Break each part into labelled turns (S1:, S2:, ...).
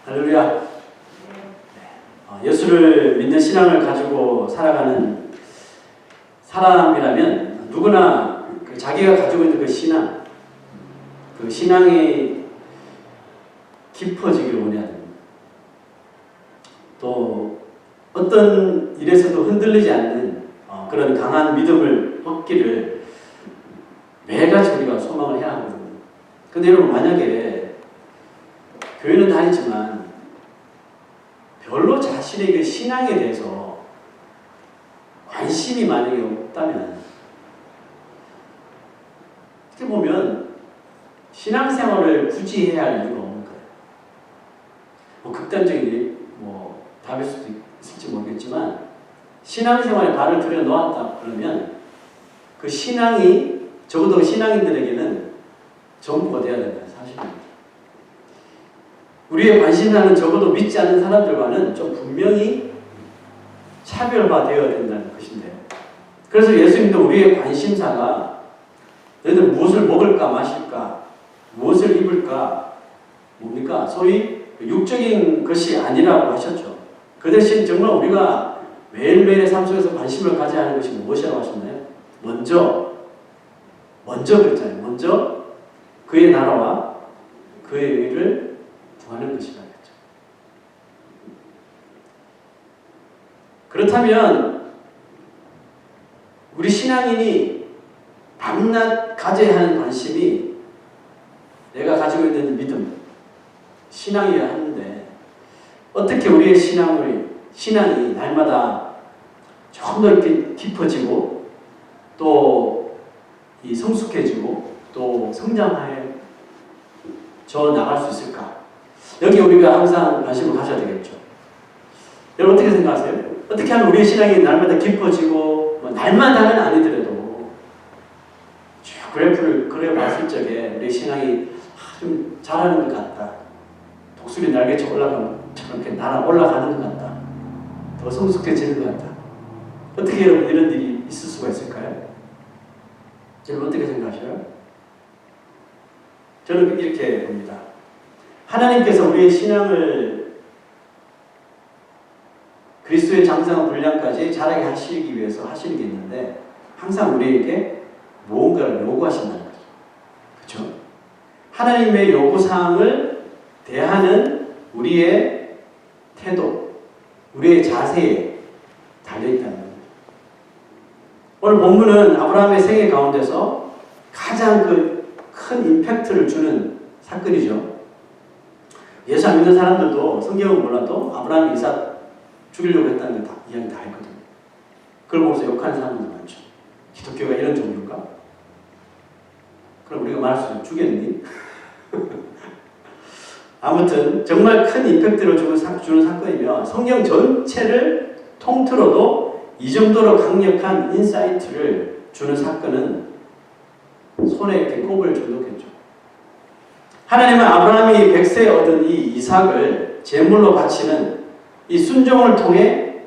S1: 할렐루야. 예수를 믿는 신앙을 가지고 살아가는 사람이라면 누구나 자기가 가지고 있는 그 신앙이 깊어지기를 원해야 됩니다. 또 어떤 일에서도 흔들리지 않는 그런 강한 믿음을 얻기를 매일같이 우리가 소망을 해야 하거든요. 근데 여러분, 만약에 교회는 다니지만 별로 자신의 그 신앙에 대해서 관심이 만약에 없다면, 어떻게 보면 신앙생활을 굳이 해야 할 이유가 없는 거예요. 극단적인 답일 수도 있을지 모르겠지만, 신앙생활에 발을 들여 놓았다 그러면 그 신앙이 적어도 신앙인들에게는 전부가 되어야 된다는 사실입니다. 우리의 관심사는 적어도 믿지 않는 사람들과는 좀 분명히 차별화되어야 된다는 것인데요. 그래서 예수님도 우리의 관심사가 너희들 무엇을 먹을까 마실까, 무엇을 입을까, 뭡니까? 소위 육적인 것이 아니라고 하셨죠. 그 대신 정말 우리가 매일매일의 삶 속에서 관심을 가져야 하는 것이 무엇이라고 하셨나요? 먼저 그랬잖아요. 먼저 그의 나라와 그의 의를 구하는 것이라고 했죠. 그렇다면 우리 신앙인이 밤낮 가져야 하는 관심이 내가 가지고 있는 믿음, 신앙이어야 하는데, 어떻게 우리의 신앙이 날마다 조금 더 이렇게 깊어지고 또 이 성숙해지고 또 성장하여 나갈 수 있을까? 여기 우리가 항상 관심을 가져야 되겠죠. 여러분, 어떻게 생각하세요? 어떻게 하면 우리의 신앙이 날마다 깊어지고, 날마다는 아니더라도 쭉 그래프를 그려봤을 적에 우리의 신앙이 좀 잘하는 것 같다, 독수리 날개처럼 올라가면 이렇게 날아 올라가는 것 같다, 더 성숙해지는 것 같다. 어떻게 여러분 이런 일이 있을 수가 있을까요? 여러분 어떻게 생각하셔요? 저는 이렇게 봅니다. 하나님께서 우리의 신앙을 그리스도의 장성한 분량까지 자라게 하시기 위해서 하시는 게 있는데, 항상 우리에게 무언가를 요구하신다는 거죠. 그렇죠? 하나님의 요구사항을 대하는 우리의 태도, 우리의 자세에 달려있다는 겁니다. 오늘 본문은 아브라함의 생애 가운데서 가장 큰 임팩트를 주는 사건이죠. 예수 안 믿는 사람들도 성경을 몰라도 아브라함이 이삭 죽이려고 했다는 게 이야기 다 했거든요. 그걸 보면서 욕하는 사람들도 많죠. 기독교가 이런 종류인가? 그럼 우리가 말할 수 있는 죽였니? 아무튼 정말 큰 임팩트를 주는 사건이며, 성경 전체를 통틀어도 이 정도로 강력한 인사이트를 주는 사건은 손에 이렇게 꼽을 정도겠죠. 하나님은 아브라함이 100세에 얻은 이 이삭을 제물로 바치는 이 순종을 통해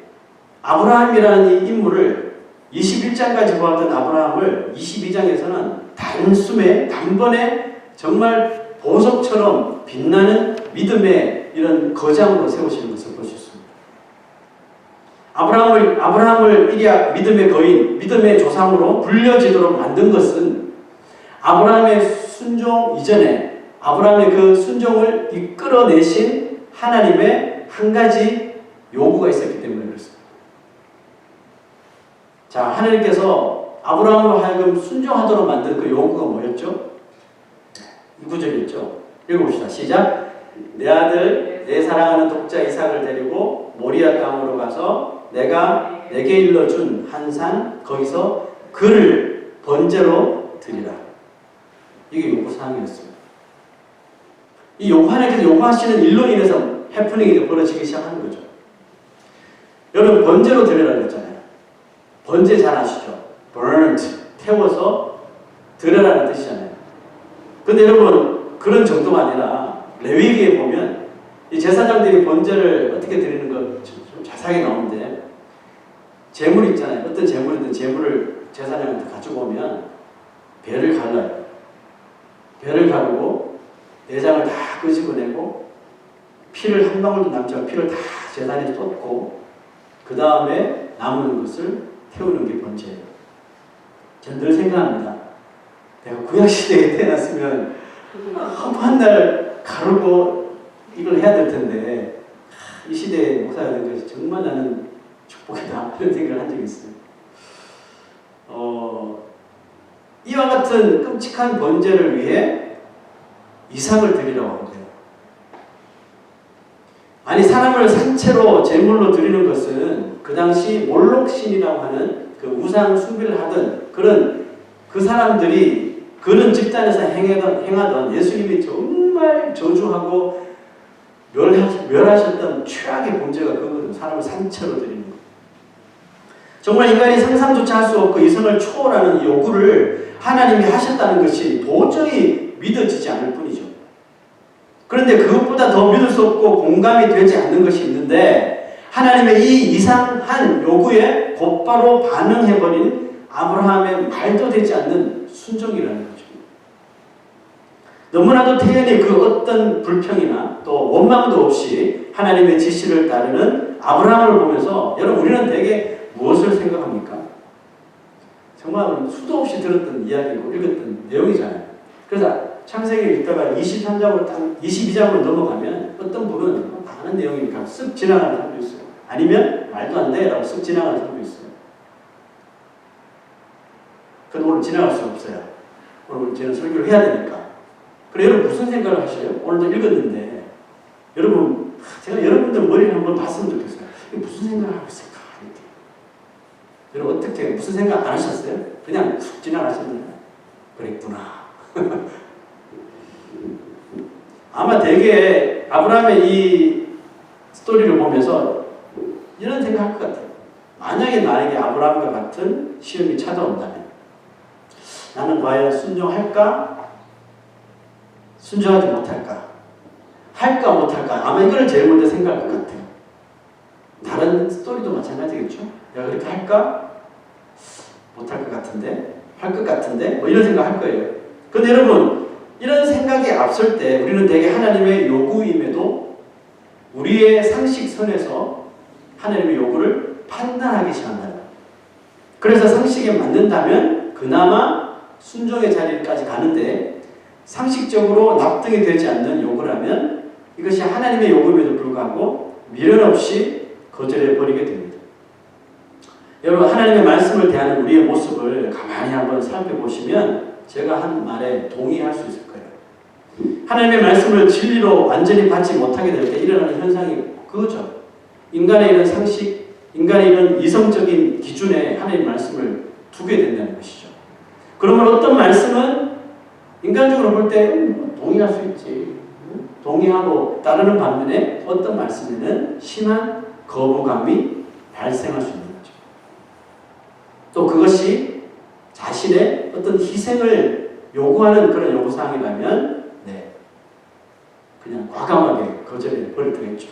S1: 아브라함이라는 이 인물을 21장까지 보았던 아브라함을 22장에서는 단번에 정말 보석처럼 빛나는 믿음의 이런 거장으로 세우시는 것을 볼 수 있습니다. 아브라함을 믿음의 거인, 믿음의 조상으로 불려지도록 만든 것은 아브라함의 순종 이전에 아브라함의 그 순종을 이끌어내신 하나님의 한 가지 요구가 있었기 때문에 그렇습니다. 자, 하나님께서 아브라함으로 하여금 순종하도록 만든 그 요구가 뭐였죠? 이 구절이었죠. 읽어봅시다. 시작. 내 아들, 내 사랑하는 독자 이삭을 데리고 모리아 땅으로 가서 내가 내게 일러준 한 산, 거기서 그를 번제로 드리라. 이게 요구사항이었습니다. 이 하나님께서 요구하시는 일로 인해서 해프닝이 벌어지기 시작하는 거죠. 여러분, 번제로 드리라고 했잖아요. 번제 잘 아시죠? burnt, 태워서 드리라는 뜻이잖아요. 근데 여러분, 그런 정도가 아니라 레위기에 보면 이 제사장들이 번제를 어떻게 드리는 거 좀 자세하게 나오는데, 제물 있잖아요. 어떤 제물이든 제물을 제사장한테 가지고 오면 배를 갈라요. 배를 가르고 내장을 다 끄집어내고 피를 한 방울도 남지 않고 피를 다 제단에 쏟고 그 다음에 남은 것을 태우는 게 번제예요. 저는 늘 생각합니다. 내가 구약시대에 태어났으면 한 날 가르고 이걸 해야 될 텐데 이 시대에 목사가 된 것이 정말 나는 축복이다 이런 생각을 한 적이 있어요. 이와 같은 끔찍한 번제를 위해 이삭을 드리라고 합니다. 아니 사람을 산채로 제물로 드리는 것은 그 당시 몰록신이라고 하는 그 우상 숭배를 하던 그 사람들이 그런 집단에서 행하던 예수님이 정말 저주하고 멸하셨던 최악의 범죄가 그거거든요. 사람을 산채로 드리는 것. 정말 인간이 상상조차 할 수 없고 이성을 초월하는 요구를 하나님이 하셨다는 것이 도저히 믿어지지 않을 뿐이죠. 그런데 그것보다 더 믿을 수 없고 공감이 되지 않는 것이 있는데 하나님의 이 이상한 요구에 곧바로 반응해버린 아브라함의 말도 되지 않는 순종이라는 거죠. 너무나도 태연히 그 어떤 불평이나 또 원망도 없이 하나님의 지시를 따르는 아브라함을 보면서 여러분 우리는 대개 무엇을 생각합니까? 정말 수도 없이 들었던 이야기고 읽었던 내용이잖아요. 그래서 창세기 읽다가 22장으로 넘어가면 어떤 분은 많은 내용이니까 쓱 지나가는 사람도 있어요. 아니면 말도 안 돼 라고 쓱 지나가는 사람도 있어요. 그래도 오늘 지나갈 수 없어요. 오늘 저는 설교를 해야 되니까. 그래 여러분 무슨 생각을 하셔요? 오늘도 읽었는데 여러분 제가 여러분들 머리를 한번 봤으면 좋겠어요. 무슨 생각을 하고 있을까? 여러분 어떻게 무슨 생각 안 하셨어요? 그냥 툭 지나가셨나요? 그랬구나. 아마 되게 아브라함의 이 스토리를 보면서 이런 생각할 것 같아요. 만약에 나에게 아브라함과 같은 시험이 찾아온다면 나는 과연 순종할까? 순종하지 못할까? 할까 못할까? 아마 이걸 제일 먼저 생각할 것 같아요. 다른 스토리도 마찬가지겠죠? 내가 그렇게 할까? 못할 것 같은데? 할 것 같은데? 뭐 이런 생각 할 거예요. 근데 여러분 이런 생각이 앞설 때 우리는 되게 하나님의 요구임에도 우리의 상식선에서 하나님의 요구를 판단하기 시작한다. 그래서 상식에 맞는다면 그나마 순종의 자리까지 가는데 상식적으로 납득이 되지 않는 요구라면 이것이 하나님의 요구임에도 불구하고 미련 없이 거절해 버리게 됩니다. 여러분 하나님의 말씀을 대하는 우리의 모습을 가만히 한번 살펴보시면 제가 한 말에 동의할 수 있을 거예요. 하나님의 말씀을 진리로 완전히 받지 못하게 될 때 일어나는 현상이 그거죠. 인간의 이런 상식, 인간의 이런 이성적인 기준에 하나님의 말씀을 두게 된다는 것이죠. 그러면 어떤 말씀은 인간적으로 볼 때 동의할 수 있지. 동의하고 따르는 반면에 어떤 말씀에는 심한 거부감이 발생할 수 있는 거죠. 또 그것이 자신의 어떤 희생을 요구하는 그런 요구사항이라면 그냥 과감하게 거절해 버릴 거겠죠.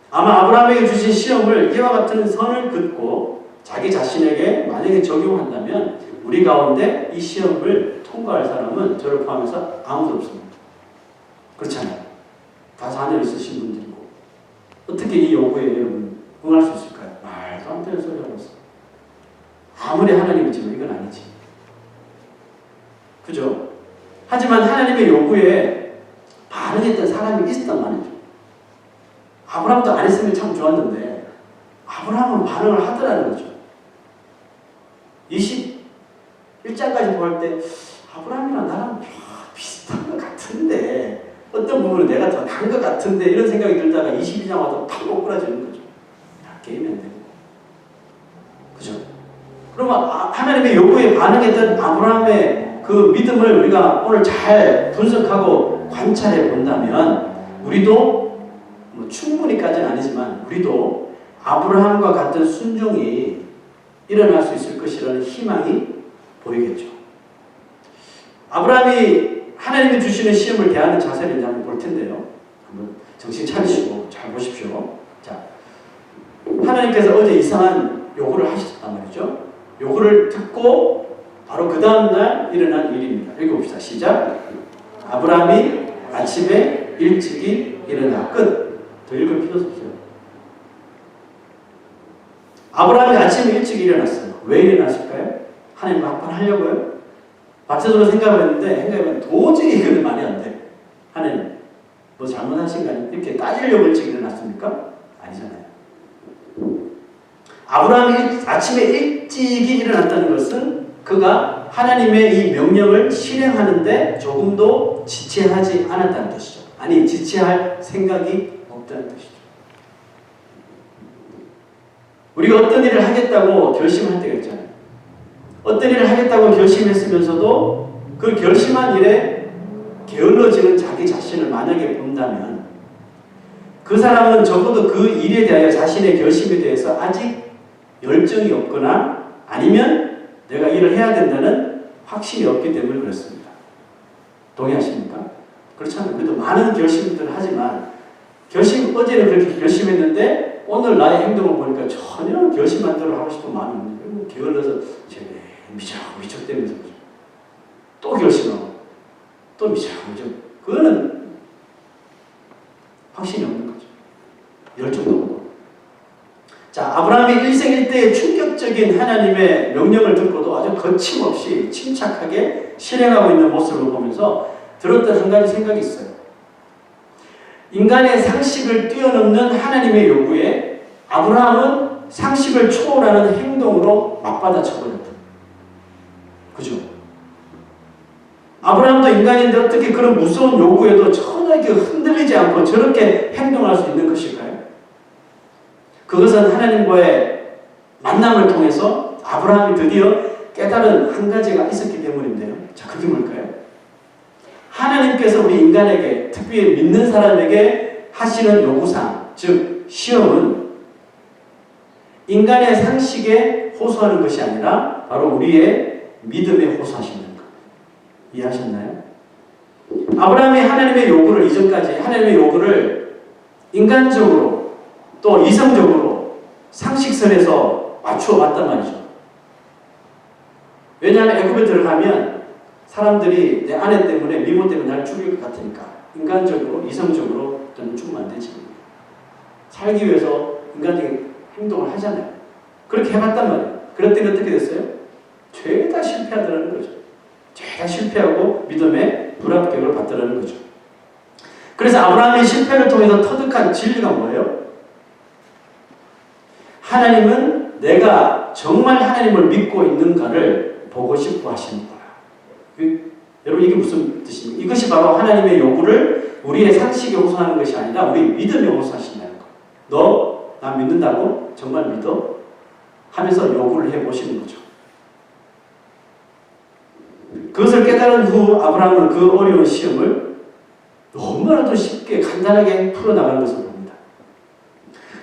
S1: 아마 아브라함에게 주신 시험을 이와 같은 선을 긋고 자기 자신에게 만약에 적용한다면 우리 가운데 이 시험을 통과할 사람은 저를 포함해서 아무도 없습니다. 그렇잖아요. 다 자녀 있으신 분들이고 어떻게 이 요구에 여러분 응할 수 있을까요? 말도 안 되는 소리 하고 있어. 아무리 하나님이지만 이건 아니지. 그죠? 하지만 하나님의 요구에 반응했던 사람이 있었단 말이죠. 아브라함도 안 했으면 참 좋았는데 아브라함은 반응을 하더라는 거죠. 21장까지 볼 때 아브라함이랑 나랑 비슷한 것 같은데 어떤 부분은 내가 더 나은 것 같은데 이런 생각이 들다가 22장 와서 팍 꼬꾸라지는 거죠. 게임이 안 되고. 그죠? 그러면 하나님의 요구에 반응했던 아브라함의 그 믿음을 우리가 오늘 잘 분석하고 관찰해 본다면 우리도 뭐 충분히까지는 아니지만 우리도 아브라함과 같은 순종이 일어날 수 있을 것이라는 희망이 보이겠죠. 아브라함이 하나님이 주시는 시험을 대하는 자세를 이제 한번 볼 텐데요. 한번 정신 차리시고 잘 보십시오. 자, 하나님께서 어제 이상한 요구를 하셨단 말이죠. 요구를 듣고 바로 그 다음날 일어난 일입니다. 읽어봅시다. 시작. 아브라함이 아침에 일찍이 일어나 끝. 더 읽을 필요도 없어요. 아브라함이 아침에 일찍 일어났어요. 왜 일어났을까요? 하나님과 합판하려고요? 박세도로 생각했는데 도저히 이거는 말이 안 돼. 하나님 뭐 잘못하신 거 아니에요? 이렇게 따지려고 일찍 일어났습니까? 아니잖아요. 아브라함이 아침에 일찍이 일어났다는 것은 그가 하나님의 이 명령을 실행하는데 조금도 지체하지 않았다는 뜻이죠. 아니 지체할 생각이 없다는 뜻이죠. 우리가 어떤 일을 하겠다고 결심할 때가 있잖아요. 어떤 일을 하겠다고 결심했으면서도 그 결심한 일에 게을러지는 자기 자신을 만약에 본다면 그 사람은 적어도 그 일에 대하여 자신의 결심에 대해서 아직 열정이 없거나 아니면 내가 일을 해야 된다는 확신이 없기 때문에 그렇습니다. 동의하십니까? 그렇잖아요. 우리도 많은 결심들을 하지만 어제는 그렇게 결심했는데 오늘 나의 행동을 보니까 전혀 결심한 대로 하고 싶은 마음이 없는 거예요. 게을러서 미적대면서 또 결심하고 또 미적. 그거는 확신이 없는 거죠. 열정도 없고. 자, 아브라함이 일생일대의 충격적인 하나님의 명령을 듣고도 아주 거침없이 침착하게 실행하고 있는 모습을 보면서 들었던 한 가지 생각이 있어요. 인간의 상식을 뛰어넘는 하나님의 요구에 아브라함은 상식을 초월하는 행동으로 맞받아쳐버렸다. 그죠? 아브라함도 인간인데 어떻게 그런 무서운 요구에도 전혀 흔들리지 않고 저렇게 행동할 수 있는 것일까요? 그것은 하나님과의 만남을 통해서 아브라함이 드디어 깨달은 한 가지가 있었기 때문인데요. 자, 그게 뭘까요? 하나님께서 우리 인간에게, 특히 믿는 사람에게 하시는 요구사항, 즉 시험은 인간의 상식에 호소하는 것이 아니라 바로 우리의 믿음에 호소하신다는 것. 이해하셨나요? 아브라함이 하나님의 요구를 이전까지 하나님의 요구를 인간적으로 또 이성적으로 상식선에서 맞추어 봤단 말이죠. 왜냐하면 애굽에 들어가면 사람들이 내 아내 때문에 미모 때문에 날 죽일 것 같으니까 인간적으로 이성적으로 저는 죽으면 안 되지. 살기 위해서 인간적인 행동을 하잖아요. 그렇게 해봤단 말이에요. 그랬더니 어떻게 됐어요? 죄다 실패하더라는 거죠. 죄다 실패하고 믿음의 불합격을 받더라는 거죠. 그래서 아브라함의 실패를 통해서 터득한 진리가 뭐예요? 하나님은 내가 정말 하나님을 믿고 있는가를 보고 싶어 하십니다. 여러분 이게 무슨 뜻입니까? 이것이 바로 하나님의 요구를 우리의 상식에 호소하는 것이 아니라 우리 믿음에 호소하신다는 거. 너 나 믿는다고? 정말 믿어? 하면서 요구를 해보시는 거죠. 그것을 깨달은 후 아브라함은 그 어려운 시험을 너무나도 쉽게 간단하게 풀어나가는 것을 봅니다.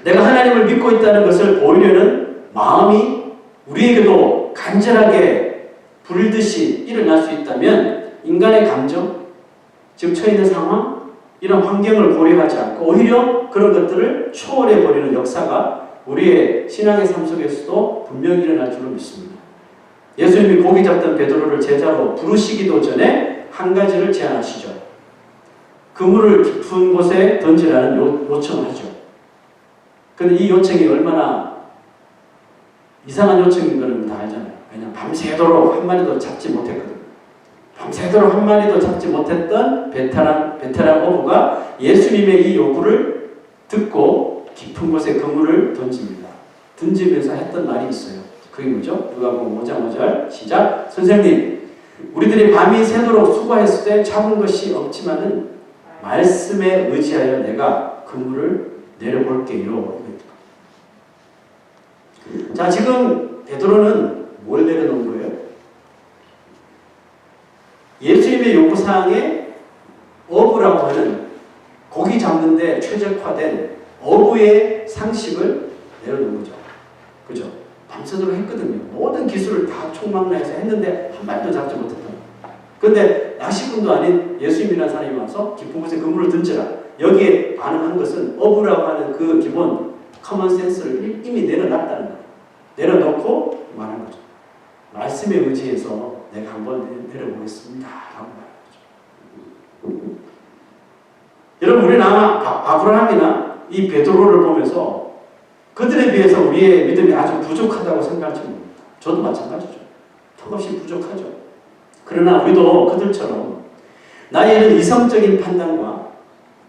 S1: 내가 하나님을 믿고 있다는 것을 보이려는 마음이 우리에게도 간절하게 불듯이 일어날 수 있다면 인간의 감정, 지금 처해 있는 상황, 이런 환경을 고려하지 않고 오히려 그런 것들을 초월해버리는 역사가 우리의 신앙의 삶 속에서도 분명히 일어날 줄로 믿습니다. 예수님이 고기 잡던 베드로를 제자로 부르시기도 전에 한 가지를 제안하시죠. 그물을 깊은 곳에 던지라는 요청을 하죠. 그런데 이 요청이 얼마나 이상한 요청인 것은 다 알잖아요. 왜냐하면 밤새도록 한 마리도 잡지 못했거든요. 밤새도록 한 마리도 잡지 못했던 베테랑 어부가 예수님의 이 요구를 듣고 깊은 곳에 그물을 던집니다. 던지면서 했던 말이 있어요. 그게 뭐죠? 누가복음 5장 5절 시작. 선생님, 우리들이 밤이 새도록 수고했을 때 잡은 것이 없지만은 말씀에 의지하여 내가 그물을 내려볼게요. 자, 지금 베드로는 뭘 내려놓은 거예요? 예수님의 요구사항에 어부라고 하는 고기 잡는 데 최적화된 어부의 상식을 내려놓은 거죠. 그죠? 밤새도록 했거든요. 모든 기술을 다 총망라해서 했는데 한 마리도 잡지 못했다. 그런데 낚시꾼도 아닌 예수님이라는 사람이 와서 깊은 곳에 그물을 던져라. 여기에 반응한 것은 어부라고 하는 그 기본 커먼 센스를 이미 내려놨다는 거예요. 내려놓고 말한 거죠. 말씀에 의지해서 내가 한번 내려보겠습니다. 라고 말한 거죠. 여러분, 우리는 아마 아브라함이나 이 베드로를 보면서 그들에 비해서 우리의 믿음이 아주 부족하다고 생각할 줄 모릅니다. 저도 마찬가지죠. 턱없이 부족하죠. 그러나 우리도 그들처럼 나의 이런 이성적인 판단과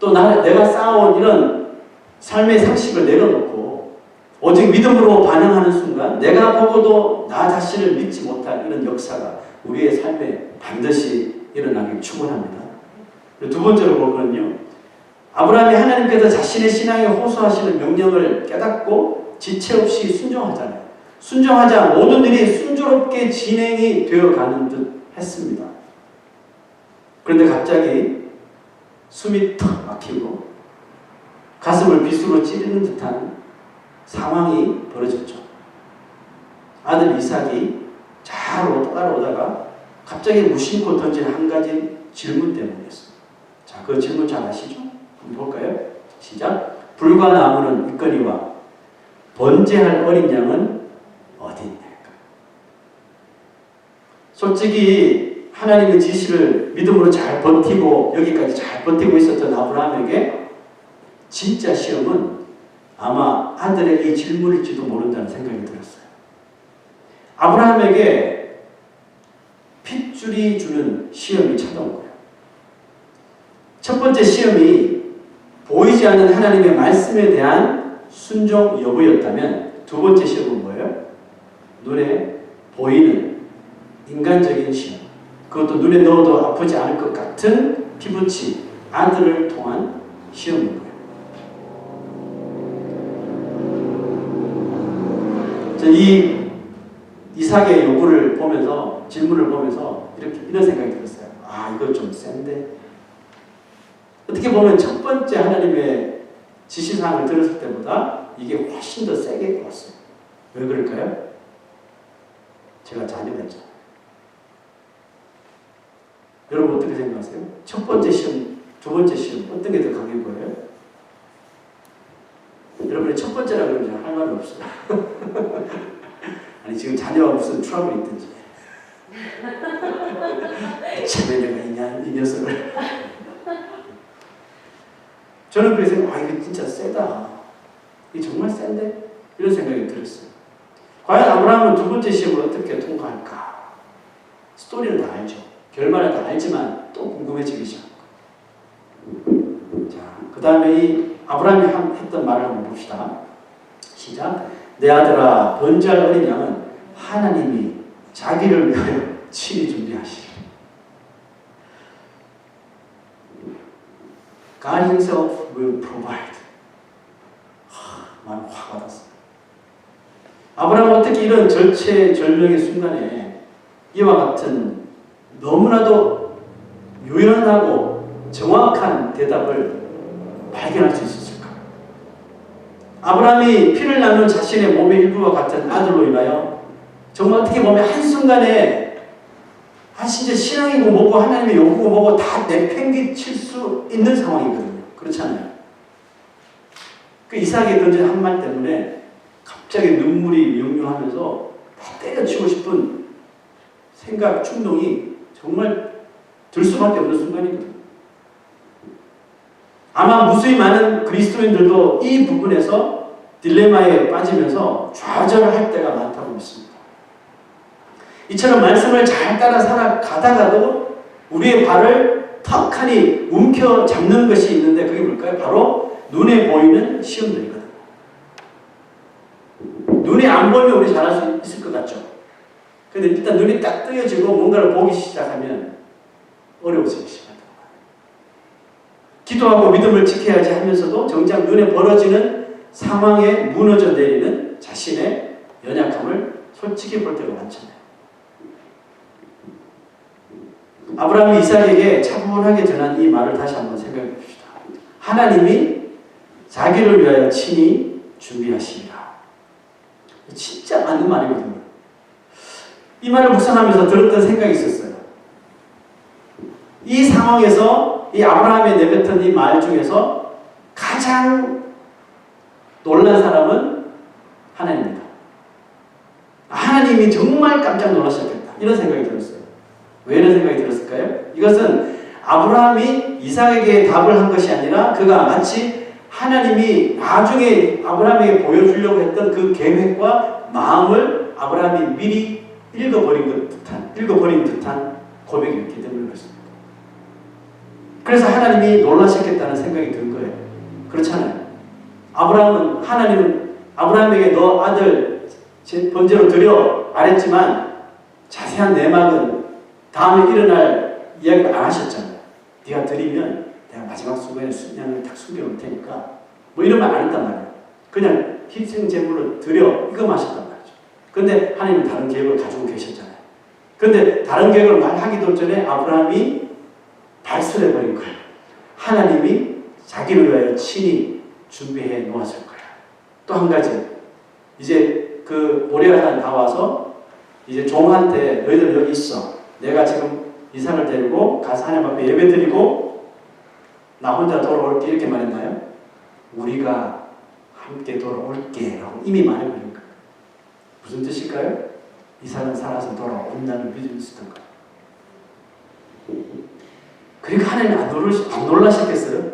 S1: 또 내가 쌓아온 이런 삶의 상식을 내려놓고 오직 믿음으로 반응하는 순간 내가 보고도 나 자신을 믿지 못할 이런 역사가 우리의 삶에 반드시 일어나길 축원합니다. 두 번째로 볼 거는요. 아브라함이 하나님께서 자신의 신앙에 호소하시는 명령을 깨닫고 지체 없이 순종하잖아요. 순종하자 모든 일이 순조롭게 진행이 되어가는 듯 했습니다. 그런데 갑자기 숨이 턱 막히고 가슴을 빗으로 찌르는 듯한 상황이 벌어졌죠. 아들 이삭이 잘 따라오다가 갑자기 무심코 던진 한 가지 질문 때문이었습니다. 자, 그 질문 잘 아시죠? 한번 볼까요? 시작. 불과 나무는 있거니와 번제할 어린 양은 어디 있나요? 솔직히 하나님의 지시를 믿음으로 잘 버티고 여기까지 잘 버티고 있었던 아브라함에게 진짜 시험은 아마 아들의 이 질문일지도 모른다는 생각이 들었어요. 아브라함에게 핏줄이 주는 시험이 찾아온 거예요. 첫 번째 시험이 보이지 않는 하나님의 말씀에 대한 순종 여부였다면 두 번째 시험은 뭐예요? 눈에 보이는 인간적인 시험. 그것도 눈에 넣어도 아프지 않을 것 같은 피부치 아들을 통한 시험인 거예요. 이 이삭의 요구를 보면서 질문을 보면서 이런 생각이 들었어요. 아, 이거 좀 센데. 어떻게 보면 첫 번째 하나님의 지시사항을 들었을 때보다 이게 훨씬 더 세게 왔어요. 왜 그럴까요? 제가 자녀가 있잖아요. 여러분 어떻게 생각하세요? 첫 번째 시험, 두 번째 시험 어떤 게 더 강해 보여요? 여러분이 첫 번째라 그러면 할 말이 없어요. 아니 지금 자녀가 무슨 트러블이 있든지 체면회가 있냐 이 녀석을. 저는 그래서 이거 진짜 세다. 이게 정말 센데? 이런 생각이 들었어요. 과연 아브라함은 두 번째 시험을 어떻게 통과할까? 스토리는 다 알죠. 결말은 다 알지만 또 궁금해지기 시작합니다. 자, 그 다음에 이 아브라함이 했던 말을 한번 봅시다. 시작. 내 아들아, 번제할 어린 양은 하나님이 자기를 위하여 친히 준비하시리. God Himself will provide. 마음 확 와닿았어요. 아브라함은 어떻게 이런 절체절명의 순간에 이와 같은 너무나도 유연하고 정확한 대답을 발견할 수 있었을까? 아브라함이 피를 나눈 자신의 몸의 일부와 같은 아들로 인하여 정말 어떻게 보면 한순간에 진짜 신앙이고 뭐고 하나님의 요구고 뭐고 다 내팽개칠 수 있는 상황이거든요. 그렇잖아요. 그 이삭이 던진 한 말 때문에 갑자기 눈물이涌涌하면서 다 때려치고 싶은 생각, 충동이 정말 들 수밖에 없는 순간이거든요. 아마 무수히 많은 그리스도인들도 이 부분에서 딜레마에 빠지면서 좌절할 때가 많다고 믿습니다. 이처럼 말씀을 잘 따라 살아가다가도 우리의 발을 턱하니 움켜잡는 것이 있는데 그게 뭘까요? 바로 눈에 보이는 시험들이거든요. 눈이 안 보이면 우리 잘할 수 있을 것 같죠? 근데 일단 눈이 딱 뜨여지고 뭔가를 보기 시작하면 어려워지기 시작합니다. 기도하고 믿음을 지켜야지 하면서도 정작 눈에 벌어지는 상황에 무너져 내리는 자신의 연약함을 솔직히 볼 때가 많잖아요. 아브라함이 이삭에게 차분하게 전한 이 말을 다시 한번 생각해 봅시다. 하나님이 자기를 위하여 친히 준비하시리라. 진짜 맞는 말이거든요. 이 말을 묵상하면서 들었던 생각이 있었어요. 이 상황에서 이 아브라함이 내뱉은 이 말 중에서 가장 놀란 사람은 하나님입니다. 하나님이 정말 깜짝 놀라셨겠다. 이런 생각이 들었어요. 왜 이런 생각이 들었을까요? 이것은 아브라함이 이삭에게 답을 한 것이 아니라 그가 마치 하나님이 나중에 아브라함에게 보여주려고 했던 그 계획과 마음을 아브라함이 미리 읽어버린 듯한 고백이었기 때문에 그렇습니다. 그래서 하나님이 놀라셨겠다는 생각이 든 거예요. 그렇잖아요. 하나님은 아브라함에게 너 아들 번제로 드려 말했지만 자세한 내막은 다음에 일어날 이야기를 안 하셨잖아요. 네가 드리면 내가 마지막 순간에 양을 딱 숨겨놓을 테니까 뭐 이런 말 안 했단 말이에요. 그냥 희생 제물로 드려 이거만 하셨단 말이죠. 근데 하나님은 다른 계획을 가지고 계셨잖아요. 근데 다른 계획을 말하기도 전에 아브라함이 발설해버린 거예요. 하나님이 자기를 위하여 친히 준비해 놓았을 거야. 또 한 가지, 이제 그 모리아산 다 와서 이제 종한테 너희들 여기 있어. 내가 지금 이삭을 데리고 가서 하나님 앞에 예배 드리고 나 혼자 돌아올게 이렇게 말했나요? 우리가 함께 돌아올게 라고 이미 말해버린 거예요. 무슨 뜻일까요? 이삭은 살아서 돌아온다는 믿음이 있었던 거예요. 그러니까 하나님 안 놀라셨겠어요?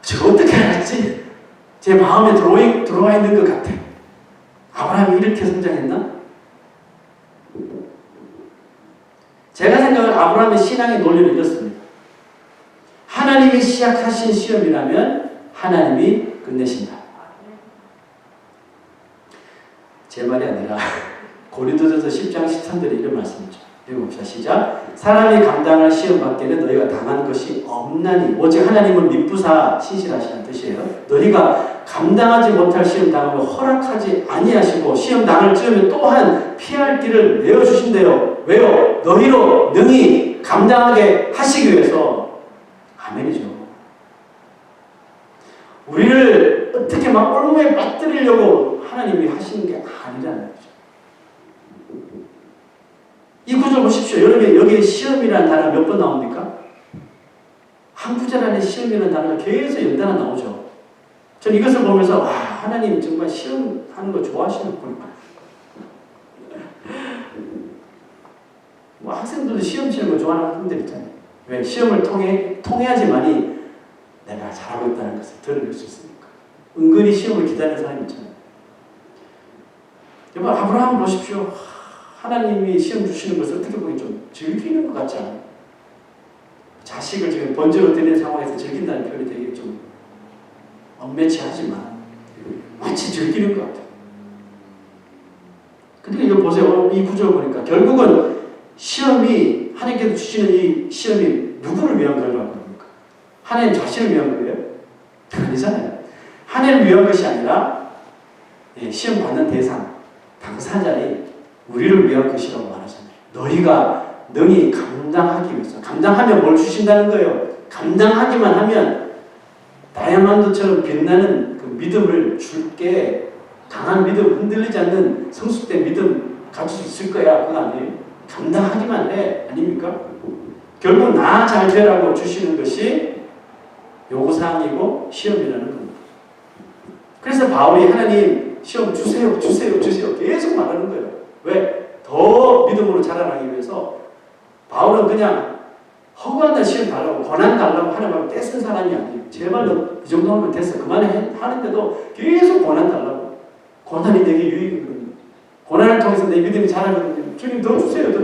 S1: 제가 어떻게 알았지? 제 마음에 들어와 있는 것 같아. 아브라함이 이렇게 성장했나? 제가 생각하는 아브라함의 신앙의 논리는 이렇습니다. 하나님이 시작하신 시험이라면 하나님이 끝내신다. 제 말이 아니라 고린도전서 10장 13절에 이런 말씀이죠. 읽어봅시다. 시작. 사람이 감당할 시험 밖에는 너희가 당한 것이 없나니 오직 하나님은 미쁘사 신실하시다는 뜻이에요. 너희가 감당하지 못할 시험 당함을 허락하지 아니하시고 시험 당할 즈음에 또한 피할 길을 내어주신대요. 왜요? 너희로 능히 감당하게 하시기 위해서. 아멘이죠. 우리를 어떻게 막 올무에 빠뜨리려고 하나님이 하시는 게 아니라는 거죠. 이 구절 보십시오. 여러분 여기 시험이라는 단어가 몇 번 나옵니까? 한 구절 안에 시험이라는 단어가 계속 연달아 나오죠. 전 이것을 보면서 와, 하나님 정말 시험하는 거 좋아하시는구나. 뭐 학생들도 시험 치는 거 좋아하는 학생들 있잖아요. 왜? 시험을 통해야지만이 내가 잘하고 있다는 것을 드러낼 수 있으니까. 은근히 시험을 기다리는 사람이 있잖아요. 여러분 아브라함 보십시오. 하나님이 시험 주시는 것을 어떻게 보면 좀 즐기는 것 같지 않아요? 자식을 지금 번제로 드리는 상황에서 즐긴다는 표현이 되게 좀 언매치하지만 마치 즐기는 것 같아요. 근데 이거 보세요. 이 구절 보니까 결국은 시험이 하나님께서 주시는 이 시험이 누구를 위한 결과입니까? 하나님 자신을 위한 거예요? 아니잖아요. 하나님을 위한 것이 아니라 시험 받는 대상, 당사자의 우리를 위한 것이라고 말하잖아요. 너희가 능히 감당하기 위해서. 감당하면 뭘 주신다는 거예요? 감당하기만 하면 다이아몬드처럼 빛나는 그 믿음을 줄게. 강한 믿음, 흔들리지 않는 성숙된 믿음 가질 수 있을 거야. 그거 아니에요? 감당하기만 해. 아닙니까? 결국 나 잘 되라고 주시는 것이 요구사항이고 시험이라는 겁니다. 그래서 바울이 하나님 시험 주세요 계속 말하는 거예요. 왜? 더 믿음으로 자라나기 위해서. 바울은 그냥 허구한 시험 달라고 고난 달라고 하나님을 떼쓴 사람이 아니에요. 제발 너 이 정도 하면 됐어 그만해 하는데도 계속 고난 달라고. 고난이 내게 유익이거든요. 고난을 통해서 내 믿음이 자라거든요. 주님 더 주세요. 더.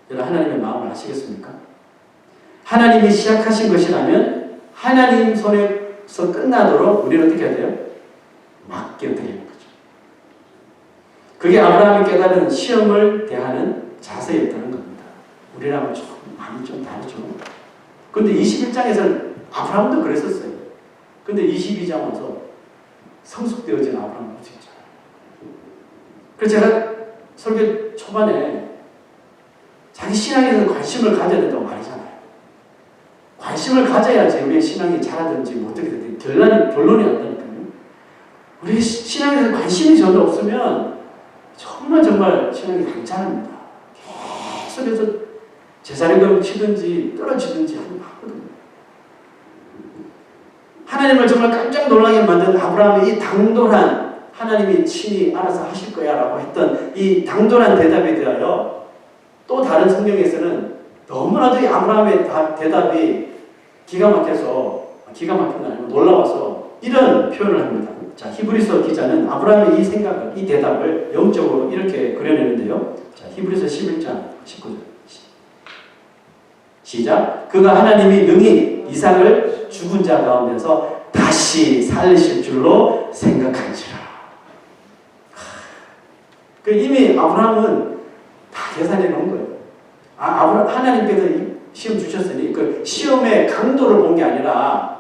S1: 여러분 하나님의 마음을 아시겠습니까? 하나님이 시작하신 것이라면 하나님 손에서 끝나도록 우리는 어떻게 해야 돼요? 맡겨드리는 거죠. 그게 아브라함이 깨달은 시험을 대하는 자세였다는 겁니다. 우리랑은 좀 많이 좀 다르죠. 근데 21장에서는 아브라함도 그랬었어요. 근데 22장 와서 성숙되어진 아브라함을 볼 수 있잖아요. 그래서 제가 설교 초반에 자기 신앙에 대해서 관심을 가져야 된다고 말하잖아요. 관심을 가져야지 우리의 신앙이 자라든지 뭐 어떻게 되든지 결론이 난다니까요. 우리 신앙에 대해서 관심이 전혀 없으면 정말 신앙이 단짠합니다. 계속해서 제사리금 치든지 떨어지든지 하거든요. 하나님을 정말 깜짝 놀라게 만든 아브라함의 이 당돌한 하나님이 친히 알아서 하실 거야 라고 했던 이 당돌한 대답에 대하여 또 다른 성경에서는 너무나도 이 아브라함의 대답이 기가 막힌 건 아니고 놀라워서 이런 표현을 합니다. 자, 히브리서 기자는 아브라함의 이 생각을, 이 대답을 영적으로 이렇게 그려내는데요. 자, 히브리서 11장 19절. 시작. 그가 하나님이 능히 이삭을 죽은 자 가운데서 다시 살리실 줄로 생각한지라. 그 이미 아브라함은 다 계산해 놓은 거예요. 하나님께서 시험 주셨으니 그 시험의 강도를 본 게 아니라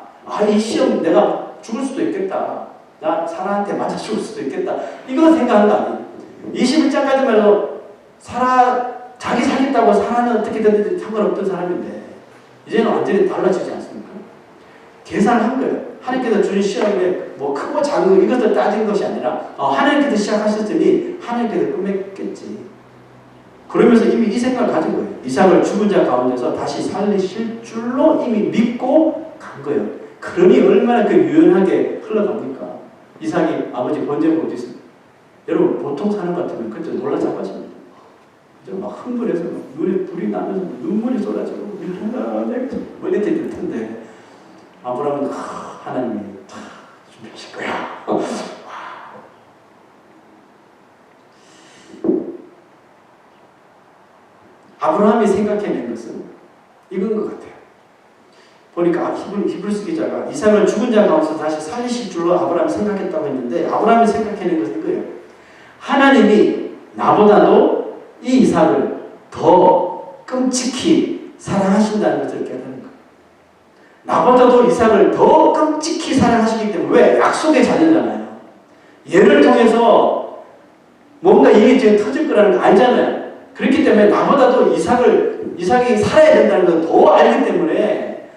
S1: 이 시험 내가 죽을 수도 있겠다. 나 사라한테 맞아 죽을 수도 있겠다. 이거 생각한 거 아니에요. 21장까지만 해도 자기 살겠다고 사라는 어떻게든 상관없던 사람인데 이제는 완전히 달라지지 않습니까? 계산한 거예요. 하나님께서 주신 시험에 뭐 크고 작은 거 이것을 따진 것이 아니라 하나님께서 시작하셨으니 하나님께서 끝맺겠지. 그러면서 이미 이 생각을 가진 거예요. 이삭을 죽은 자 가운데서 다시 살리실 줄로 이미 믿고 간 거예요. 그러니 얼마나 그 유연하게 흘러갑니까? 이삭이 아버지 번제가 어디 있습니까? 여러분 보통 사람 같으면 그때 놀라 자빠집니다. 막 흥분해서 막 눈에 불이 나면서 눈물이 쏟아지고 머리에 들 텐데 아브라함은 하나님이 다 준비하실 거야. 아브라함이 생각해낸 것은 이건 것 같아요. 보니까 히브리서 기자가 이삭을 죽은 자 가운데서 다시 살리실 줄로 아브라함이 생각했다고 했는데 거함이 생각해낸 것은 이거예요. 하나님이 나보다도 이 이삭을 더 끔찍히 사랑하신다는 것을 깨닫는 거예요. 나보다도 이삭을 더 끔찍히 사랑하시기 때문에 왜? 약속의 자녀잖아요. 얘를 통해서 뭔가 일이 지금 터질 거라는 거 알잖아요. 그렇기 때문에 나보다도 이삭이 살아야 된다는 걸 더 알기 때문에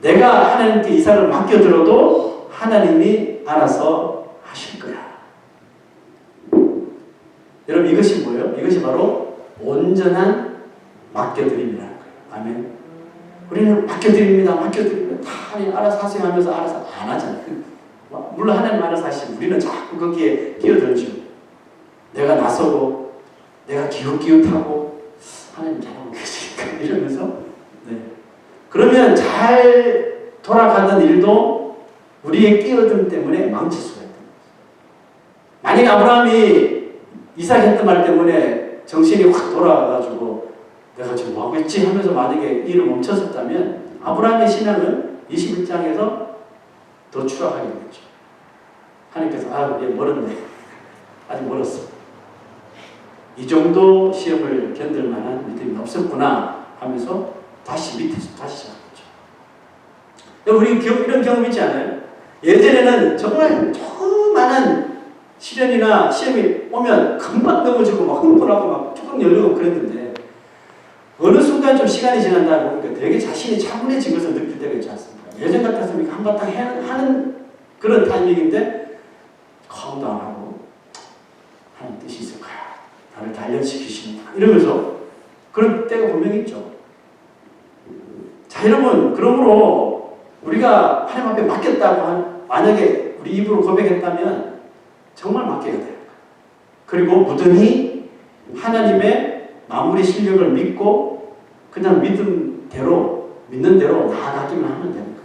S1: 내가 하나님께 이삭을 맡겨들어도 하나님이 알아서 하실 거야. 여러분 이것이 뭐예요? 이것이 바로 온전한 맡겨드림이라는 거예요. 아멘. 우리는 맡겨드립니다. 다 알아서 하세요 하면서 알아서 안 하잖아요. 물론 하나님 알아서 하시고 우리는 자꾸 거기에 끼어들죠. 내가 나서고 내가 기웃기웃하고 하나님 잘하고 계시니까 이러면서 그러면 잘 돌아가던 일도 우리의 끼어들 때문에 망칠 수가 있다. 만약 아브라함이 이삭 했던 말 때문에 정신이 확 돌아가가지고 내가 지금 뭐하고 있지 하면서 만약에 일을 멈췄었다면 아브라함의 신앙은 21장에서 더 추락하게 되겠죠. 하나님께서 얘 멀었네. 아직 멀었어. 이 정도 시험을 견딜 만한 믿음이 없었구나 하면서 다시 밑에서 다시 시작했죠. 우리 이런 경험 있지 않아요? 예전에는 정말 조그마한 시련이나 시험이 오면 금방 넘어지고 막 흥분하고 막 쭉 열리고 그랬는데 어느 순간 좀 시간이 지난다 보니까 되게 자신이 차분해진 것을 느낄 때가 있지 않습니까? 예전 같았으면 한바탕 하는 그런 타이밍인데 calm down 하고 하나님 뜻이 있을 거야. 나를 단련시키시는구나 이러면서 그런 때가 분명히 있죠. 자 여러분 그러므로 우리가 하나님 앞에 맡겼다고 만약에 우리 입으로 고백했다면 정말 맡겨야 돼요. 그리고 무던히 하나님의 마무리 실력을 믿고 그냥 믿는 대로 나아가기만 하면 됩니다.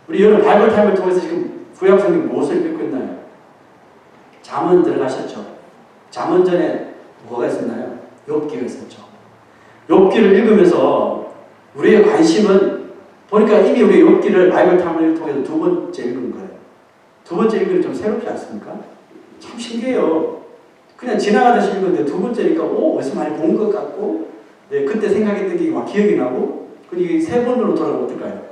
S1: 우리 여러분 바이블 타임을 통해서 지금 구약 성경 무엇을 읽고 있나요? 잠언 들어가셨죠? 잠언 전에 뭐가 있었나요? 욥기가 있었죠. 욥기를 읽으면서 우리의 관심은 보니까 이미 우리 욥기를 바이블 타임을 통해서 두 번째 읽은 거예요. 두 번째 읽으면 좀 새롭지 않습니까? 참 신기해요. 그냥 지나가다시 읽었는데 두 번째니까 어디서 많이 본 것 같고 그때 생각했던 게 막 기억이 나고 이게 세 번으로 돌아가면 어떨까요?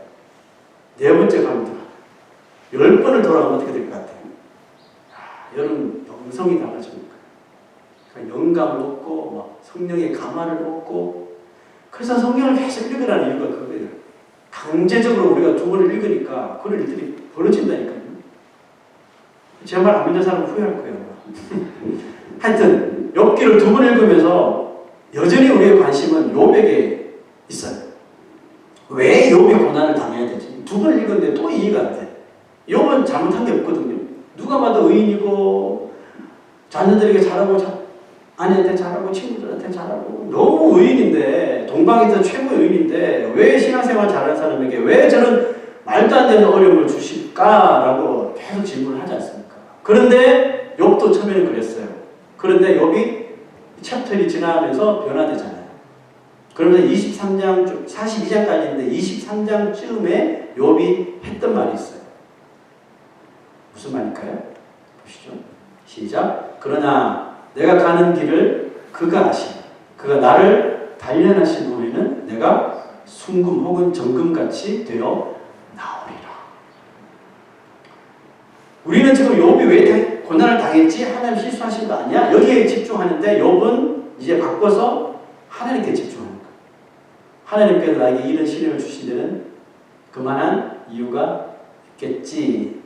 S1: 네 번째 가면 어떨까요? 10번을 돌아가면 어떻게 될 것 같아요? 여러분 영성이 달라집니까? 영감을 얻고 막 성령의 감화를 얻고 그래서 성경을 계속 읽으라는 이유가 그거예요. 강제적으로 우리가 두 번을 읽으니까 그런 일들이 벌어진다니까요. 제 말 안 믿는 사람은 후회할 거예요. 하여튼 욥기를 두 번 읽으면서 여전히 우리의 관심은 욥에게 있어요. 왜 욥이 고난을 당해야 되지? 두 번 읽었는데 또 이해가 안 돼. 욥은 잘못한 게 없거든요. 누가 봐도 의인이고 자녀들에게 잘하고 아내한테 잘하고 친구들한테 잘하고 너무 의인인데 동방에서 최고 의인인데 왜 신앙생활 잘하는 사람에게 왜 저는 말도 안 되는 어려움을 주실까라고 계속 질문을 하지 않습니까? 그런데 욥도 처음에는 그랬어요. 그런데 욥이 챕터를 지나면서 변화되잖아요. 그러면 23장, 42장까지인데 23장쯤에 욥이 했던 말이 있어요. 무슨 말일까요? 보시죠. 시작. 그러나 내가 가는 길을 그가 아시니 그가 나를 단련하신 후에는 내가 순금 혹은 정금같이 되어 나오리라. 우리는 지금 욥이 왜 고난을 당했지? 하나님 실수하신 거 아니야? 여기에 집중하는데 욥은 이제 바꿔서 하나님께 집중하는 거예요. 하나님께서 나에게 이런 시련을 주신 데는 그만한 이유가 있겠지라고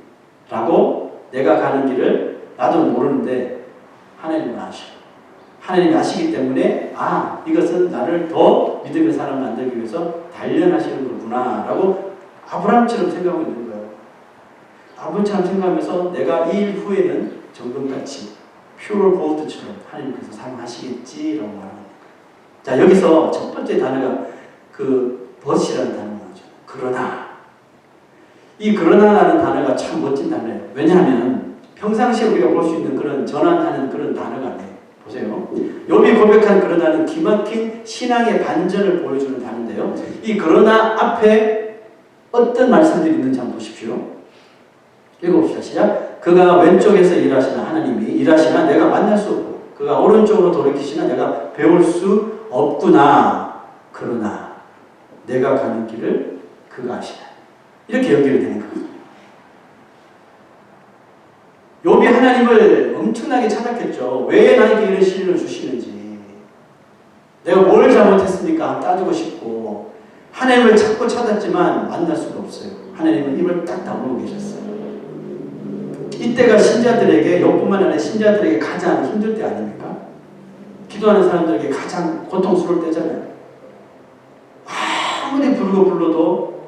S1: 내가 가는 길을 나도 모르는데 하나님은 아셔요. 하나님이 아시기 때문에 이것은 나를 더 믿음의 사람 만들기 위해서 단련하시는 거구나 라고 아브라함처럼 생각하고 있는 거예요. 아브라함처럼 생각하면서 내가 이 일 후에는 정금같이 퓨어 골드처럼 하나님께서 사용하시겠지라고 말하는 거예요. 자, 여기서 첫 번째 단어가 그 벗이라는 단어가 나오죠. 그러나 이 그러나라는 단어가 참 멋진 단어예요. 왜냐하면 평상시에 우리가 볼 수 있는 그런 전환하는 그런 단어가 아니에요. 보세요. 욥이 고백한 그러나는 기막힌 신앙의 반전을 보여주는 단어인데요. 이 그러나 앞에 어떤 말씀들이 있는지 한번 보십시오. 읽어봅시다. 시작. 그가 왼쪽에서 일하시나 하나님이 일하시나 내가 만날 수 없고 그가 오른쪽으로 돌이키시나 내가 배울 수 없구나. 그러나 내가 가는 길을 그가 아시나. 이렇게 연결이 되는 거거든요. 욥이 하나님을 엄청나게 찾았겠죠. 왜 나에게 이런 시련을 주시는지. 내가 뭘 잘못했습니까? 따지고 싶고 하나님을 찾고 찾았지만 만날 수가 없어요. 하나님은 입을 딱 다물고 계셨어요. 이때가 신자들에게 욥뿐만 아니라 신자들에게 가장 힘들 때 아닙니까? 기도하는 사람들에게 가장 고통스러울 때잖아요. 아무리 부르고 불러도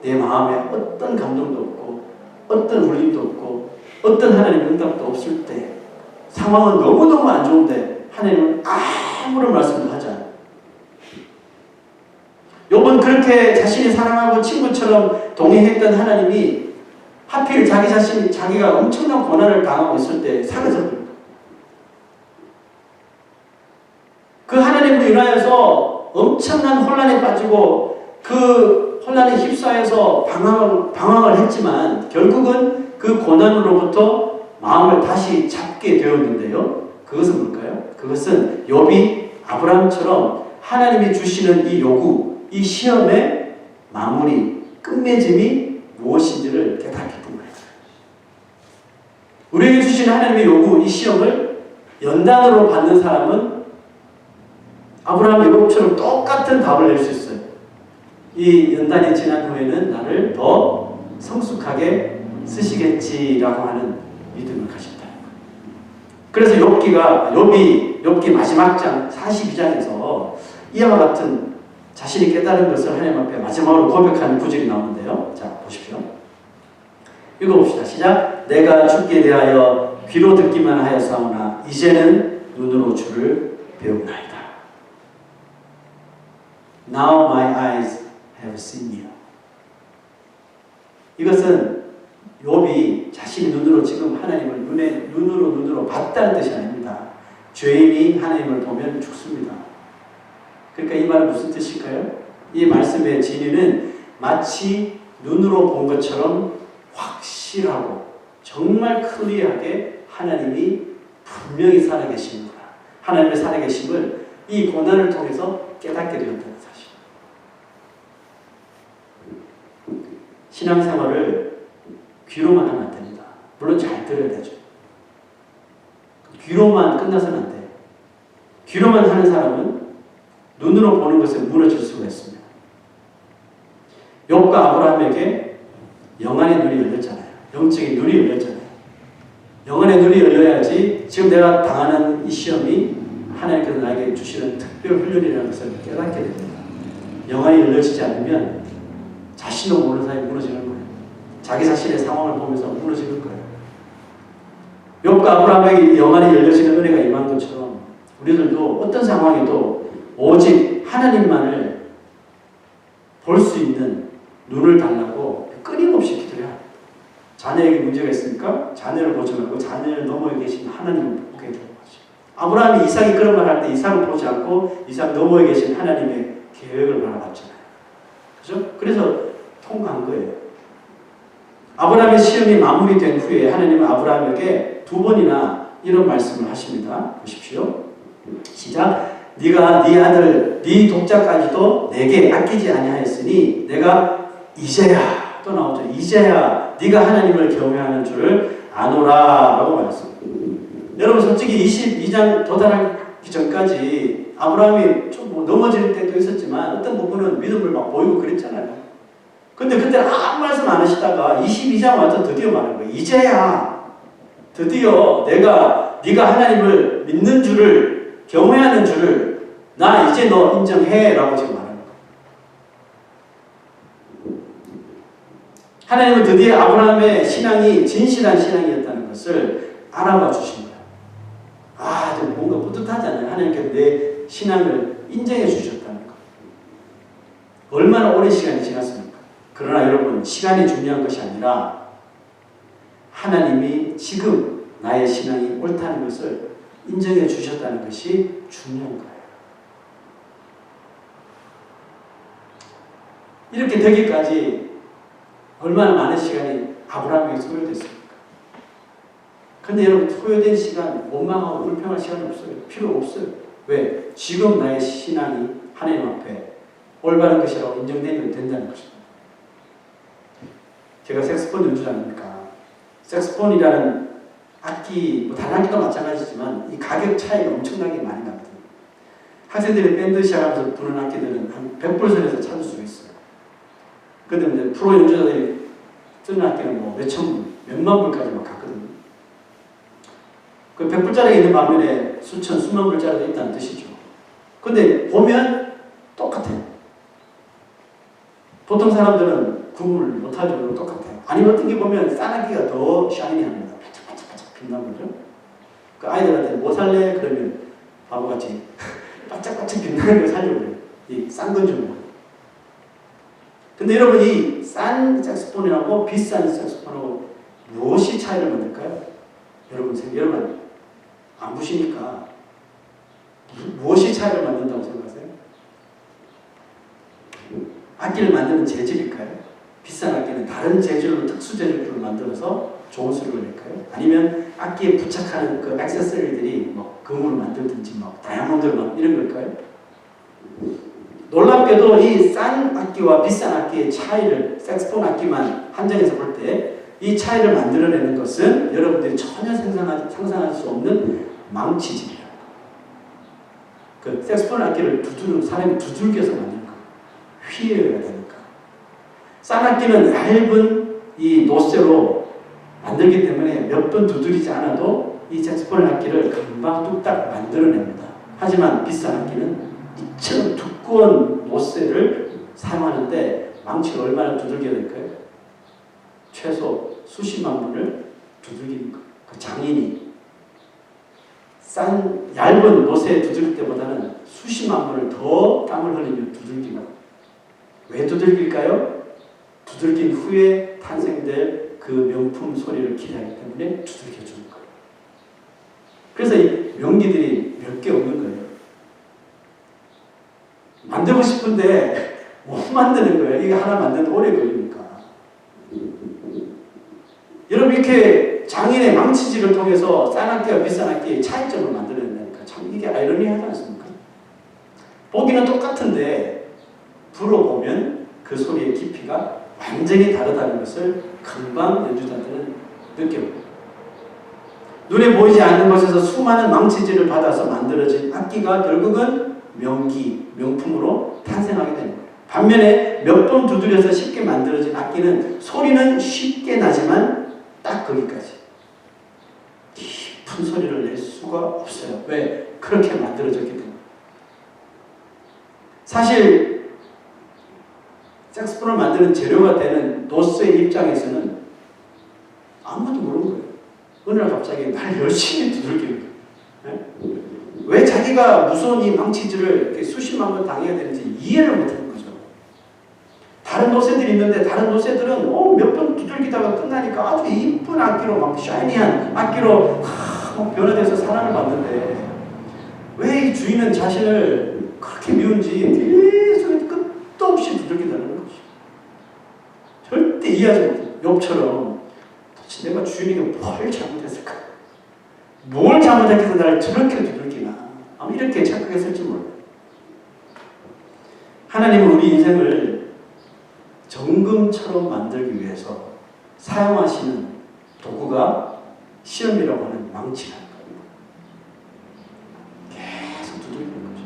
S1: 내 마음에 어떤 감동도 없고 어떤 울림도 없고 어떤 하나님의 응답도 없을 때 상황은 너무너무 안 좋은데 하나님은 아무런 말씀도 하지 않아요. 욥은 그렇게 자신이 사랑하고 친구처럼 동행했던 하나님이 하필 자기가 엄청난 고난을 당하고 있을 때 사라져버립니다. 그 하나님으로 인하여서 엄청난 혼란에 빠지고 그 혼란에 휩싸여서 방황을 했지만 결국은 그 고난으로부터 마음을 다시 잡게 되었는데요. 그것은 뭘까요? 그것은 욥이 아브라함처럼 하나님이 주시는 이 요구, 이 시험의 마무리, 끝맺음이 무엇인지를 깨닫기 때문에 우리에게 주신 하나님의 요구, 이 시험을 연단으로 받는 사람은 아브라함 욥처럼 똑같은 답을 낼 수 있어요. 이 연단이 지난 후에는 나를 더 성숙하게 쓰시겠지라고 하는 믿음을 가진다. 그래서 욥기 마지막 장 42장에서 이와 같은 자신이 깨달은 것을 하나님 앞에 마지막으로 고백하는 구절이 나오는데요. 자, 보십시오. 읽어봅시다. 시작. 내가 주께 대하여 귀로 듣기만 하였사오나 이제는 눈으로 주를 배우나이다. Now my eyes have seen you. 이것은 욥이 자신의 눈으로 지금 하나님을 눈으로 봤다는 뜻이 아닙니다. 죄인이 하나님을 보면 죽습니다. 그러니까 이 말은 무슨 뜻일까요? 이 말씀의 진리는 마치 눈으로 본 것처럼 확실하고 정말 클리어하게 하나님이 분명히 살아계시는구나. 하나님의 살아계심을 이 고난을 통해서 깨닫게 되었다는 사실. 신앙생활을 귀로만 하면 안 됩니다. 물론 잘 들어야 되죠. 귀로만 끝나서는 안 돼요. 귀로만 하는 사람은 눈으로 보는 것에 무너질 수가 있습니다. 욥과 아브라함에게 영안의 눈이 열렸잖아요. 영적인 눈이 열렸잖아요. 영안의 눈이 열려야지 지금 내가 당하는 이 시험이 하나님께서 나에게 주시는 특별 훈련이라는 것을 깨닫게 됩니다. 영안이 열려지지 않으면 자신도 모르는 사이에 무너지는 거예요. 자기 자신의 상황을 보면서 무너지는 거예요. 욥과 아브라함에게 영안이 열려지는 은혜가 임한 것처럼 우리들도 어떤 상황에도 오직 하나님만을 볼 수 있는 눈을 달라고 끊임없이 기도해야 합니다. 자녀에게 문제가 있으니까 자녀를 보지 말고 자녀를 넘어에 계신 하나님을 보게 되는 거죠. 아브라함이 이삭이 그런 말 할 때 이삭을 보지 않고 이삭 너머에 계신 하나님의 계획을 바라봤잖아요. 그죠? 그래서 통과한 거예요. 아브라함의 시험이 마무리된 후에 하나님은 아브라함에게 두 번이나 이런 말씀을 하십니다. 보십시오. 시작. 네가 네 아들 네 독자까지도 내게 아끼지 아니하였으니 내가 이제야 또 나오죠. 이제야 네가 하나님을 경외하는 줄을 아노라 라고 말했습니다. 여러분 솔직히 22장 도달하기 전까지 아브라함이 좀 뭐 넘어질 때도 있었지만 어떤 부분은 믿음을 막 보이고 그랬잖아요. 근데 그때 아무 말씀 안 하시다가 22장 와서 드디어 말하는 거예요. 이제야 드디어 네가 하나님을 믿는 줄을 경외하는 줄을 나 이제 너 인정해 라고 지금 말하는 거예요. 하나님은 드디어 아브라함의 신앙이 진실한 신앙이었다는 것을 알아봐 주신 거예요. 아, 좀 뭔가 뿌듯하잖아요. 하나님께서 내 신앙을 인정해 주셨다는 거. 얼마나 오랜 시간이 지났습니까? 그러나 여러분, 시간이 중요한 것이 아니라 하나님이 지금 나의 신앙이 옳다는 것을 인정해 주셨다는 것이 중요한 거예요. 이렇게 되기까지 얼마나 많은 시간이 아브라함에게 소요됐습니까? 근데 여러분, 소요된 시간, 원망하고 불평할 시간이 없어요. 필요 없어요. 왜? 지금 나의 신앙이 하나님 앞에 올바른 것이라고 인정되면 된다는 것입니다. 제가 색소폰 연주자 아닙니까? 색소폰이라는 악기, 뭐 다른 악기도 마찬가지지만 이 가격 차이가 엄청나게 많이 나거든요. 학생들이 밴드 시작하면서 부르는 악기들은 한 100불 선에서 찾을 수가 있어요. 근데 이제 프로 연주자들이 쓰는 악기는 뭐 몇천 불, 몇만 불까지 막 갔거든요. 그 100불짜리가 있는 반면에 수천, 수만 불짜리도 있다는 뜻이죠. 근데 보면 똑같아요. 보통 사람들은 구분을 못하죠. 똑같아요. 아니면 어떤 게 보면 싼 악기가 더 샤이니합니다. 반짝반짝 빛나는 거죠. 그 아이들한테 뭐 살래? 그러면 바보같이 반짝반짝 빛나는 걸 살려고 해요. 이 싼 건 좀. 근데 여러분, 이 싼 색소폰이라고 비싼 색소폰하고 무엇이 차이를 만들까요? 여러분 안 보시니까 무엇이 차이를 만든다고 생각하세요? 악기를 만드는 재질일까요? 비싼 악기는 다른 재질로 특수 재질로 만들어서 좋은 소리를 낼까요? 아니면 악기에 부착하는 그 액세서리들이 뭐 금으로 만들든지 뭐 다이아몬드로 이런 걸까요? 놀랍게도 이 싼 악기와 비싼 악기의 차이를 색소폰 악기만 한정해서 볼 때 이 차이를 만들어내는 것은 여러분들이 전혀 상상할 수 없는 망치질이에요. 그 색소폰 악기를 사람이 두들겨서 만드는 거예요. 휘어야 되니까. 싼 악기는 얇은 이 노쇠로 만들기 때문에 몇 번 두드리지 않아도 이 색소폰 악기를 금방 뚝딱 만들어냅니다. 하지만 비싼 악기는 이처럼 두꺼운 노쇠를 사용하는데 망치를 얼마나 두들겨야 될까요? 최소 수십만 번을 두들기는 거예요. 그 장인이 싼 얇은 노쇠에 두들길 때보다는 수십만 번을 더 땀을 흘리며 두들기고. 왜 두들길까요? 두들긴 후에 탄생될 그 명품 소리를 기대하기 때문에 두들겨주는 거예요. 그래서 이 명기들이 몇 개 없는 거예요. 만들고 싶은데 못 만드는 거예요. 이거 하나 만드는데 오래 걸리니까. 여러분, 이렇게 장인의 망치질을 통해서 싼 악기와 비싼 악기의 차이점을 만들어낸다니까. 참 이게 아이러니하지 않습니까? 보기는 똑같은데 불어보면 그 소리의 깊이가 완전히 다르다는 것을 금방 연주자들은 느껴요. 눈에 보이지 않는 곳에서 수많은 망치질을 받아서 만들어진 악기가 결국은 명품으로 탄생하게 되는 거예요. 반면에 몇 번 두드려서 쉽게 만들어진 악기는 소리는 쉽게 나지만 딱 거기까지. 깊은 소리를 낼 수가 없어요. 왜? 그렇게 만들어졌기 때문에. 사실 색소폰을 만드는 재료가 되는 노스의 입장에서는 아무도 모르는 거예요. 어느 날 갑자기 날 열심히 두들기는 거예요. 왜 자기가 자기가 무서운 이 망치질을 이렇게 수십만 번 당해야 되는지 이해를 못하는 거죠. 다른 노새들이 있는데 다른 노새들은 몇 번 두들기다가 끝나니까 아주 이쁜 악기로 막 샤이니한 악기로 막 변화돼서 사랑을 받는데 왜 이 주인은 자신을 그렇게 미운지 계속 끝도 없이 두들긴다는 것이 절대 이해하지 못해요. 욥처럼 도대체 내가 주인에게 뭘 잘못했을까? 뭘 잘못했길래 나를 저렇게 두들기나? 아마 이렇게 착각했을지 몰라요. 하나님은 우리 인생을 정금처럼 만들기 위해서 사용하시는 도구가 시험이라고 하는 망치라는 겁니다. 계속 두들기는 거죠.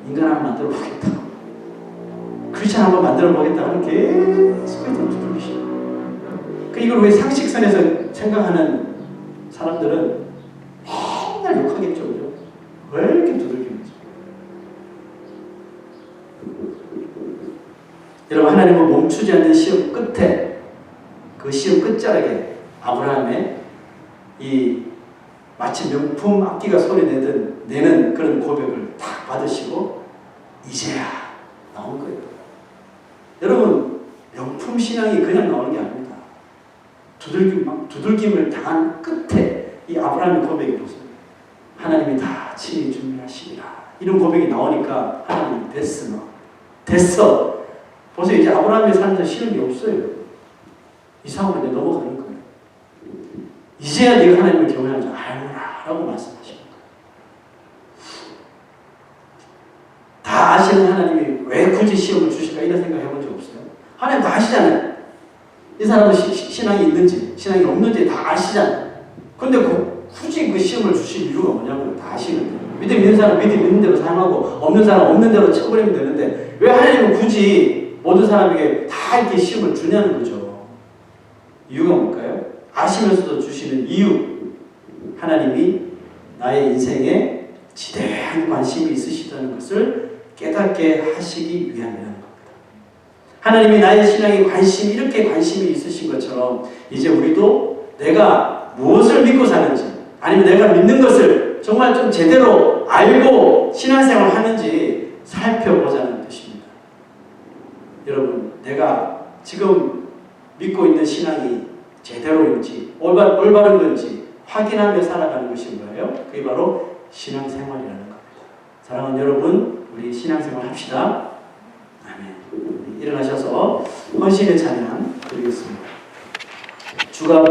S1: 인간 한번 만들어 보겠다. 크리스찬 한번 만들어 보겠다 하면 계속 두들기시죠. 이걸 왜 상식선에서 생각하는 사람들은 맨날 욕하겠죠. 그죠? 왜 이렇게 두들기는지. 여러분, 하나님은 멈추지 않는 시험 끝에 그 시험 끝자락에 아브라함의 이 마치 명품 악기가 소리 내는 그런 고백을 딱 받으시고 이제야 나온 거예요. 여러분, 명품 신앙이 그냥 나오는 게 아닙니다. 두들김을 당한 끝에 이 아브라함의 고백이 보세요. 하나님이 다 친히 준비하시리라. 이런 고백이 나오니까 하나님이 됐어. 보세요. 이제 아브라함의 삶에서 시험이 없어요. 이 상황을 이제 넘어가는 거예요. 이제야 네가 하나님을 경외하는 줄 알구나 라고 말씀하시는 거예요. 다 아시는 하나님이 왜 굳이 시험을 주실까 이런 생각 해본 적 없어요? 하나님 다 아시잖아요. 이 사람은 신앙이 있는지 신앙이 없는지 다 아시잖아요. 근데 굳이 그 시험을 주실 이유가 뭐냐고요. 다 아시는데. 믿음 있는 사람 믿음 있는 대로 사용하고 없는 사람 없는 대로 쳐버리면 되는데 왜 하나님은 굳이 모든 사람에게 다 이렇게 시험을 주냐는 거죠. 이유가 뭘까요? 아시면서도 주시는 이유. 하나님이 나의 인생에 지대한 관심이 있으시다는 것을 깨닫게 하시기 위함이라는 겁니다. 하나님이 나의 신앙에 이렇게 관심이 있으신 것처럼 이제 우리도 내가 무엇을 믿고 사는지 아니면 내가 믿는 것을 정말 좀 제대로 알고 신앙생활을 하는지 살펴보자는 뜻입니다. 여러분, 내가 지금 믿고 있는 신앙이 제대로인지 올바른 건지 확인하며 살아가는 것이 뭐예요? 그게 바로 신앙생활이라는 겁니다. 사랑하는 여러분, 우리 신앙생활 합시다. 아멘. 일어나셔서 헌신의 찬양 드리겠습니다. 주가